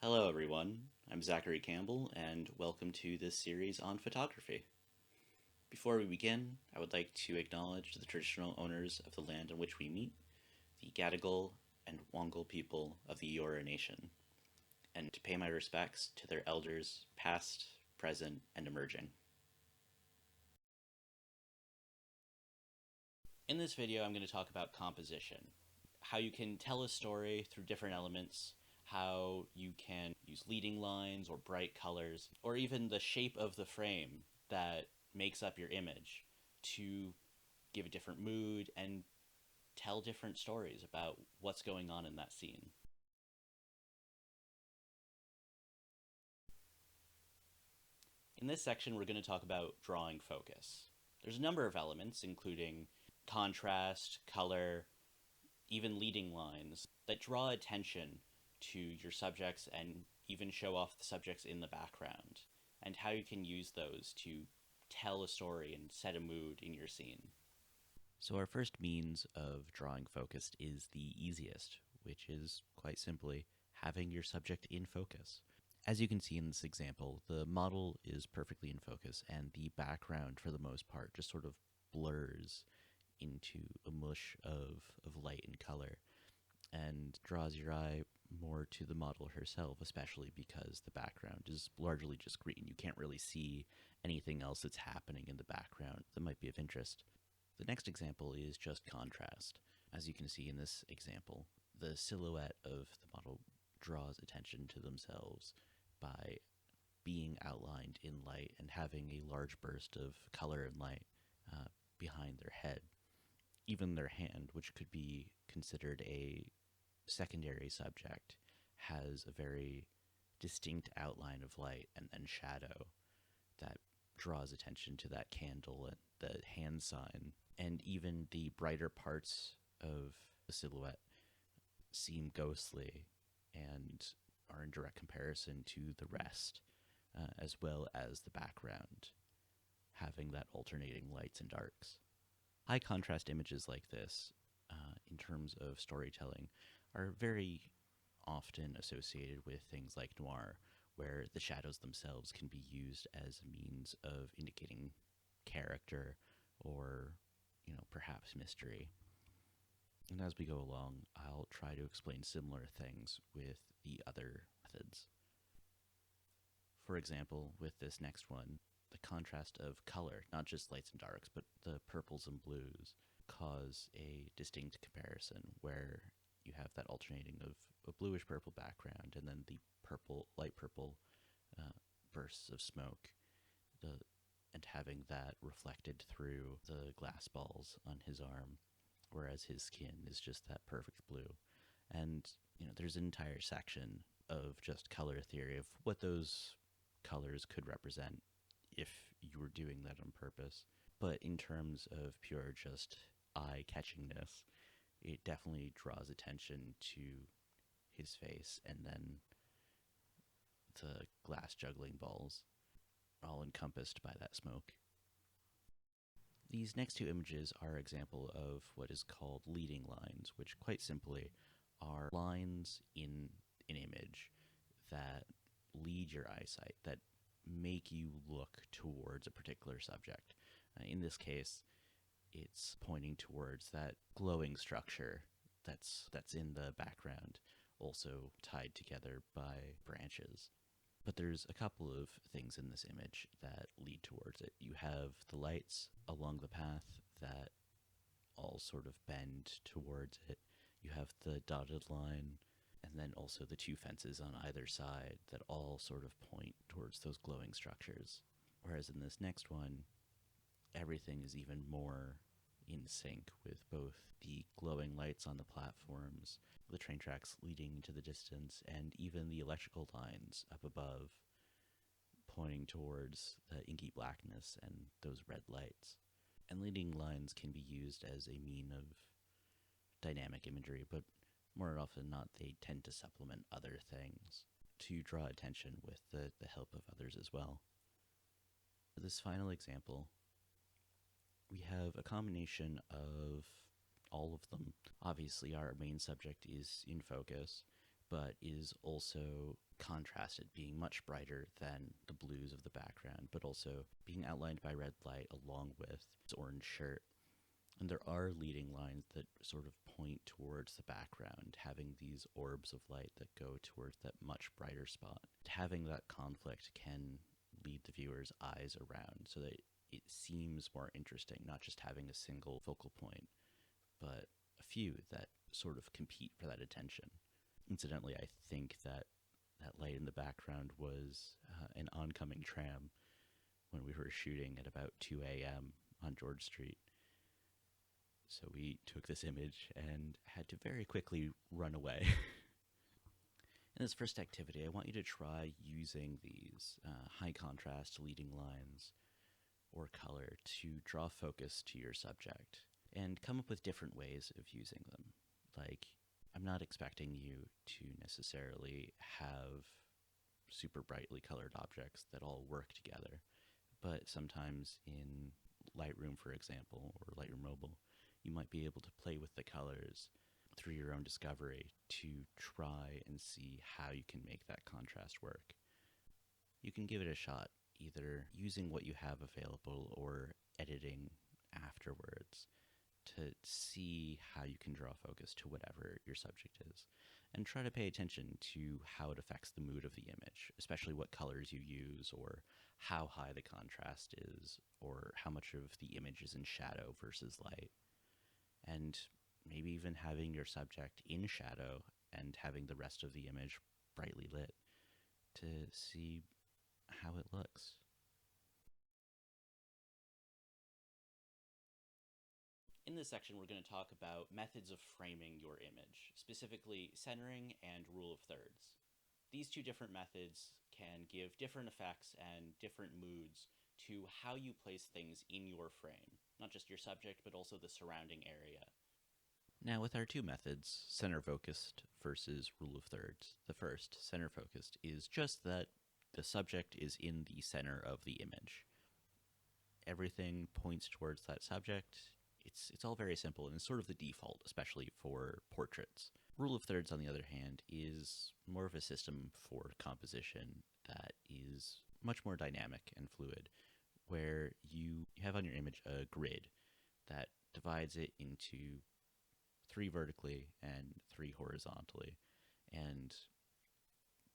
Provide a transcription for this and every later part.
Hello, everyone. I'm Zachary Campbell, and welcome to this series on photography. Before we begin, I would like to acknowledge the traditional owners of the land on which we meet, the Gadigal and Wongal people of the Eora Nation, and to pay my respects to their elders, past, present, and emerging. In this video, I'm going to talk about composition, how you can tell a story through different elements, how you can use leading lines or bright colors, or even the shape of the frame that makes up your image to give a different mood and tell different stories about what's going on in that scene. In this section, we're going to talk about drawing focus. There's a number of elements, including contrast, color, even leading lines, that draw attention to your subjects and even show off the subjects in the background, and how you can use those to tell a story and set a mood in your scene. So our first means of drawing focused is the easiest, which is quite simply having your subject in focus. As you can see in this example, the model is perfectly in focus, and the background, for the most part, just sort of blurs into a mush of light and color and draws your eye more to the model herself, especially because the background is largely just green. You can't really see anything else that's happening in the background that might be of interest. The next example is just contrast. As you can see in this example, the silhouette of the model draws attention to themselves by being outlined in light and having a large burst of color and light behind their head. Even their hand, which could be considered a secondary subject, has a very distinct outline of light and shadow that draws attention to that candle and the hand sign. And even the brighter parts of the silhouette seem ghostly and are in direct comparison to the rest, as well as the background, having that alternating lights and darks. High contrast images like this, in terms of storytelling, are very often associated with things like noir, where the shadows themselves can be used as a means of indicating character or, perhaps mystery. And as we go along, I'll try to explain similar things with the other methods. For example, with this next one, the contrast of color, not just lights and darks, but the purples and blues, cause a distinct comparison where you have that alternating of a bluish purple background and then the light purple bursts of smoke, and having that reflected through the glass balls on his arm, whereas his skin is just that perfect blue. And there's an entire section of just color theory of what those colors could represent if you were doing that on purpose. But in terms of pure just eye-catchingness, it definitely draws attention to his face and then the glass juggling balls, all encompassed by that smoke. These next two images are an example of what is called leading lines, which quite simply are lines in an image that lead your eyesight, that make you look towards a particular subject. In this case, it's pointing towards that glowing structure that's in the background, also tied together by branches. But there's a couple of things in this image that lead towards it. You have the lights along the path that all sort of bend towards it. You have the dotted line, and then also the two fences on either side that all sort of point towards those glowing structures. Whereas in this next one, everything is even more in sync with both the glowing lights on the platforms, the train tracks leading into the distance, and even the electrical lines up above pointing towards the inky blackness and those red lights. And leading lines can be used as a mean of dynamic imagery, but more often than not, they tend to supplement other things to draw attention with the help of others as well. For this final example, we have a combination of all of them. Obviously, our main subject is in focus, but is also contrasted, being much brighter than the blues of the background, but also being outlined by red light along with its orange shirt. And there are leading lines that sort of point towards the background, having these orbs of light that go towards that much brighter spot. Having that conflict can lead the viewer's eyes around so that it seems more interesting, not just having a single focal point, but a few that sort of compete for that attention. Incidentally, I think that that light in the background was an oncoming tram when we were shooting at about 2 a.m. on George Street. So we took this image and had to very quickly run away. In this first activity, I want you to try using these high contrast leading lines or color to draw focus to your subject and come up with different ways of using them. Like, I'm not expecting you to necessarily have super brightly colored objects that all work together, but sometimes in Lightroom, for example, or Lightroom Mobile, you might be able to play with the colors through your own discovery to try and see how you can make that contrast work. You can give it a shot, either using what you have available or editing afterwards to see how you can draw focus to whatever your subject is. And try to pay attention to how it affects the mood of the image, especially what colors you use or how high the contrast is or how much of the image is in shadow versus light. And maybe even having your subject in shadow and having the rest of the image brightly lit to see how it looks. In this section, we're going to talk about methods of framing your image, specifically centering and rule of thirds. These two different methods can give different effects and different moods to how you place things in your frame, not just your subject, but also the surrounding area. Now, with our two methods, center-focused versus rule of thirds, the first, center-focused, is just that the subject is in the center of the image. Everything points towards that subject. It's all very simple and is sort of the default, especially for portraits. Rule of thirds, on the other hand, is more of a system for composition that is much more dynamic and fluid, where you have on your image a grid that divides it into 3 vertically and 3 horizontally, and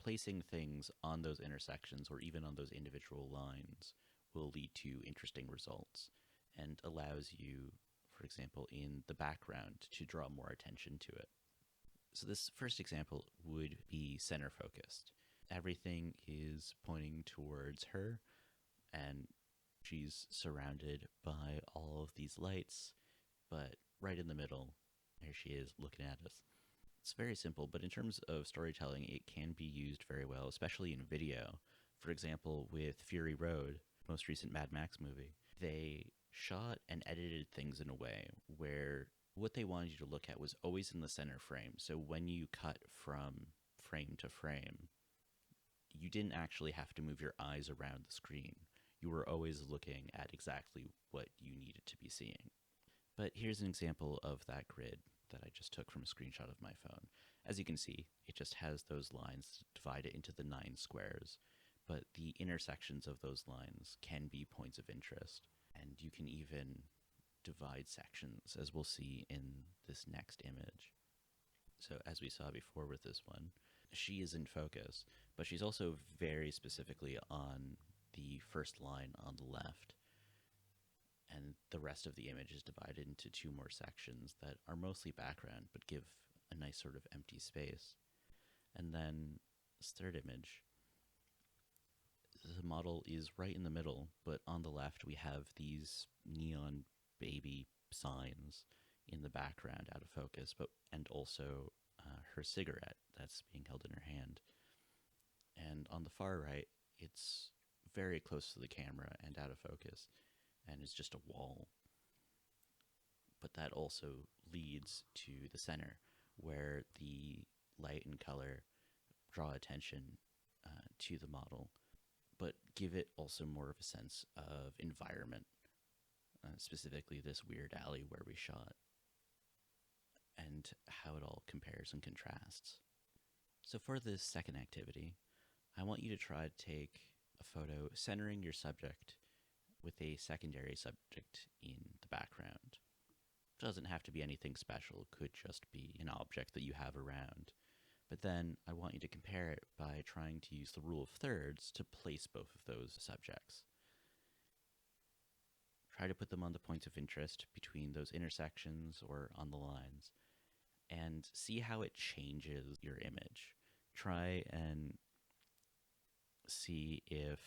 placing things on those intersections or even on those individual lines will lead to interesting results and allows you, for example, in the background to draw more attention to it. So this first example would be center focused. Everything is pointing towards her and she's surrounded by all of these lights, but right in the middle, there she is looking at us. It's very simple, but in terms of storytelling, it can be used very well, especially in video. For example, with Fury Road, most recent Mad Max movie, they shot and edited things in a way where what they wanted you to look at was always in the center frame. So when you cut from frame to frame, you didn't actually have to move your eyes around the screen. You were always looking at exactly what you needed to be seeing. But here's an example of that grid that I just took from a screenshot of my phone. As you can see, it just has those lines divided into the 9 squares, but the intersections of those lines can be points of interest, and you can even divide sections, as we'll see in this next image. So as we saw before with this one, she is in focus, but she's also very specifically on the first line on the left. And the rest of the image is divided into 2 more sections that are mostly background, but give a nice sort of empty space. And then this third image, the model is right in the middle, but on the left we have these neon baby signs in the background out of focus, and also her cigarette that's being held in her hand. And on the far right, it's very close to the camera and out of focus, and it's just a wall. But that also leads to the center, where the light and color draw attention to the model, but give it also more of a sense of environment, specifically this weird alley where we shot, and how it all compares and contrasts. So for this second activity, I want you to try to take a photo centering your subject with a secondary subject in the background. It doesn't have to be anything special. It could just be an object that you have around. But then I want you to compare it by trying to use the rule of thirds to place both of those subjects. Try to put them on the points of interest between those intersections or on the lines, and see how it changes your image. Try and see if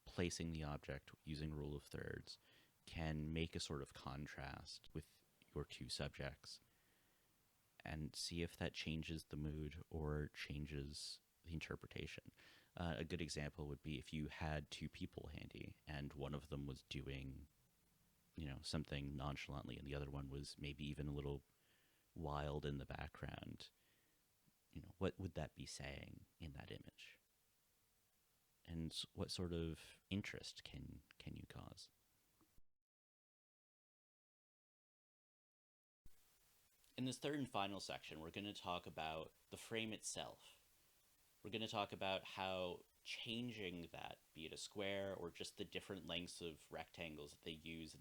placing the object using rule of thirds can make a sort of contrast with your two subjects, and see if that changes the mood or changes the interpretation. A good example would be if you had two people handy and one of them was doing, something nonchalantly and the other one was maybe even a little wild in the background. What would that be saying in that image? And what sort of interest can you cause? In this third and final section, we're going to talk about the frame itself. We're going to talk about how changing that, be it a square or just the different lengths of rectangles that they use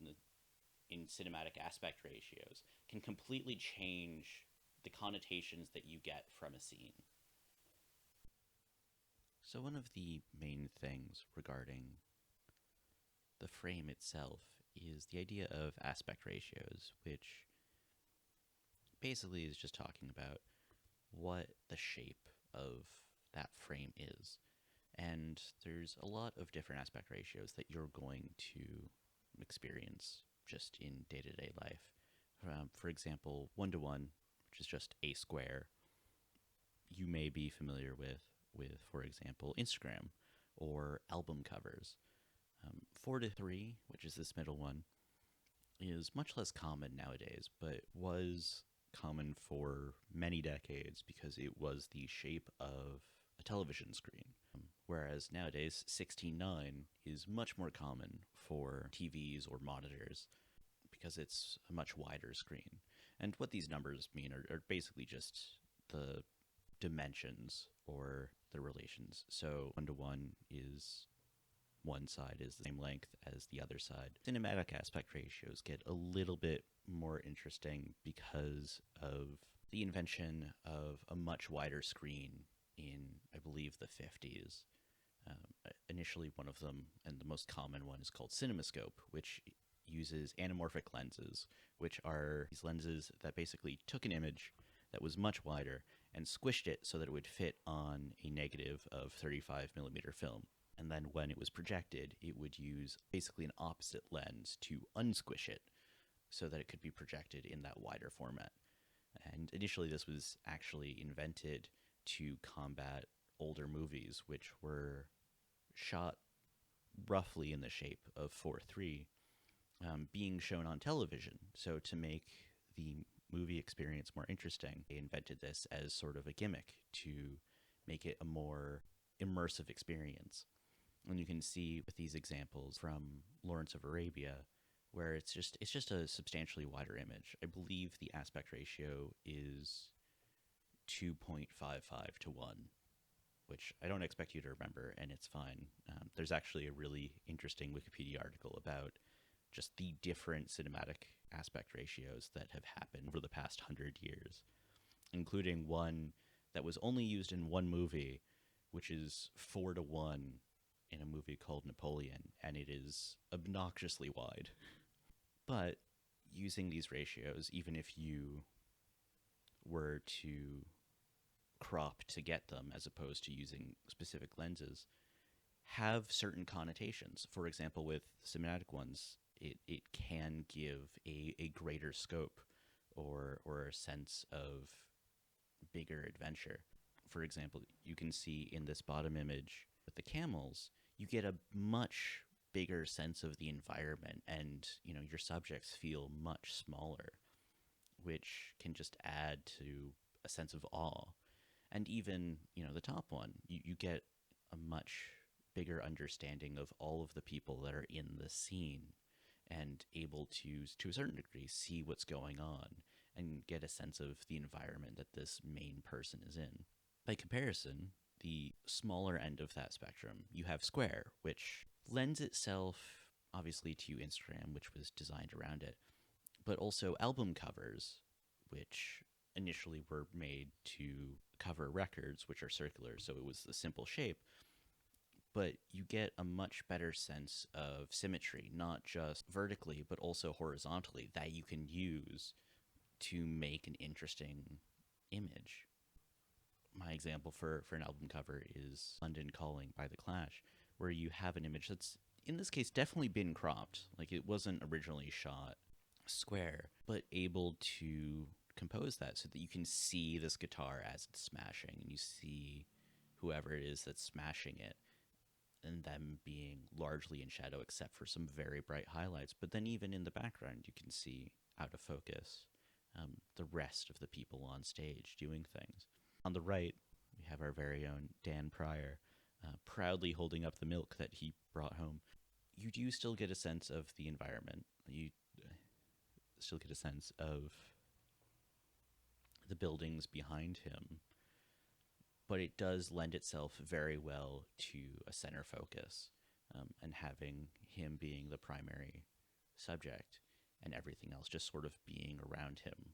in cinematic aspect ratios, can completely change the connotations that you get from a scene. So one of the main things regarding the frame itself is the idea of aspect ratios, which basically is just talking about what the shape of that frame is. And there's a lot of different aspect ratios that you're going to experience just in day-to-day life. For example, 1:1, which is just a square, you may be familiar with, for example, Instagram or album covers. 4:3, which is this middle one, is much less common nowadays, but was common for many decades because it was the shape of a television screen. Whereas nowadays, 16:9 is much more common for TVs or monitors because it's a much wider screen. And what these numbers mean are basically just the dimensions or the relations. So 1:1 is one side is the same length as the other side. Cinematic aspect ratios get a little bit more interesting because of the invention of a much wider screen in, I believe, the 50s. Initially, one of them, and the most common one, is called CinemaScope, which uses anamorphic lenses, which are these lenses that basically took an image that was much wider and squished it so that it would fit on a negative of 35 millimeter film. And then when it was projected, it would use basically an opposite lens to unsquish it so that it could be projected in that wider format. And initially this was actually invented to combat older movies, which were shot roughly in the shape of 4:3, being shown on television. So to make the movie experience more interesting, they invented this as sort of a gimmick to make it a more immersive experience. And you can see with these examples from Lawrence of Arabia, where it's just a substantially wider image. I believe the aspect ratio is 2.55 to 1, which I don't expect you to remember, and it's fine. There's actually a really interesting Wikipedia article about just the different cinematic aspect ratios that have happened over the past 100 years, including one that was only used in one movie, which is 4:1 in a movie called Napoleon, and it is obnoxiously wide. But using these ratios, even if you were to crop to get them as opposed to using specific lenses, have certain connotations. For example, with cinematic ones, it can give a greater scope or a sense of bigger adventure. For example, you can see in this bottom image with the camels, you get a much bigger sense of the environment, and your subjects feel much smaller, which can just add to a sense of awe. And even the top one, you get a much bigger understanding of all of the people that are in the scene and able to a certain degree, see what's going on and get a sense of the environment that this main person is in. By comparison, the smaller end of that spectrum, you have Square, which lends itself obviously to Instagram, which was designed around it, but also album covers, which initially were made to cover records, which are circular, so it was a simple shape. But you get a much better sense of symmetry, not just vertically, but also horizontally, that you can use to make an interesting image. My example for an album cover is London Calling by The Clash, where you have an image that's, in this case, definitely been cropped. Like, it wasn't originally shot square, but able to compose that so that you can see this guitar as it's smashing, and you see whoever it is that's smashing it, and them being largely in shadow except for some very bright highlights. But then even in the background, you can see out of focus the rest of the people on stage doing things. On the right, we have our very own Dan Pryor, proudly holding up the milk that he brought home. You do still get a sense of the environment. You still get a sense of the buildings behind him, but it does lend itself very well to a center focus, and having him being the primary subject and everything else just sort of being around him,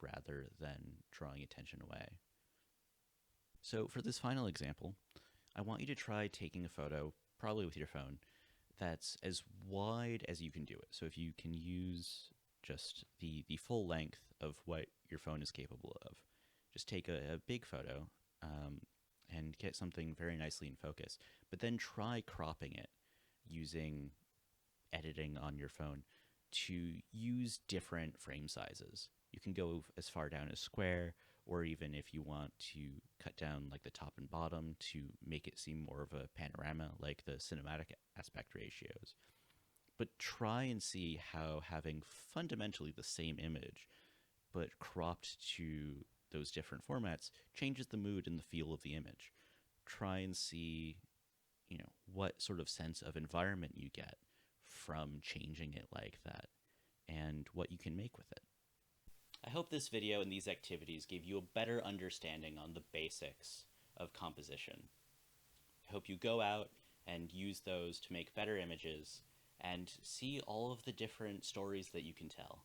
rather than drawing attention away. So for this final example, I want you to try taking a photo, probably with your phone, that's as wide as you can do it. So if you can use just the full length of what your phone is capable of, just take a big photo, and get something very nicely in focus, but then try cropping it using editing on your phone to use different frame sizes. You can go as far down as square, or even if you want to cut down like the top and bottom to make it seem more of a panorama, like the cinematic aspect ratios. But try and see how having fundamentally the same image, but cropped to those different formats, changes the mood and the feel of the image. Try and see, what sort of sense of environment you get from changing it like that, and what you can make with it. I hope this video and these activities gave you a better understanding on the basics of composition. I hope you go out and use those to make better images and see all of the different stories that you can tell.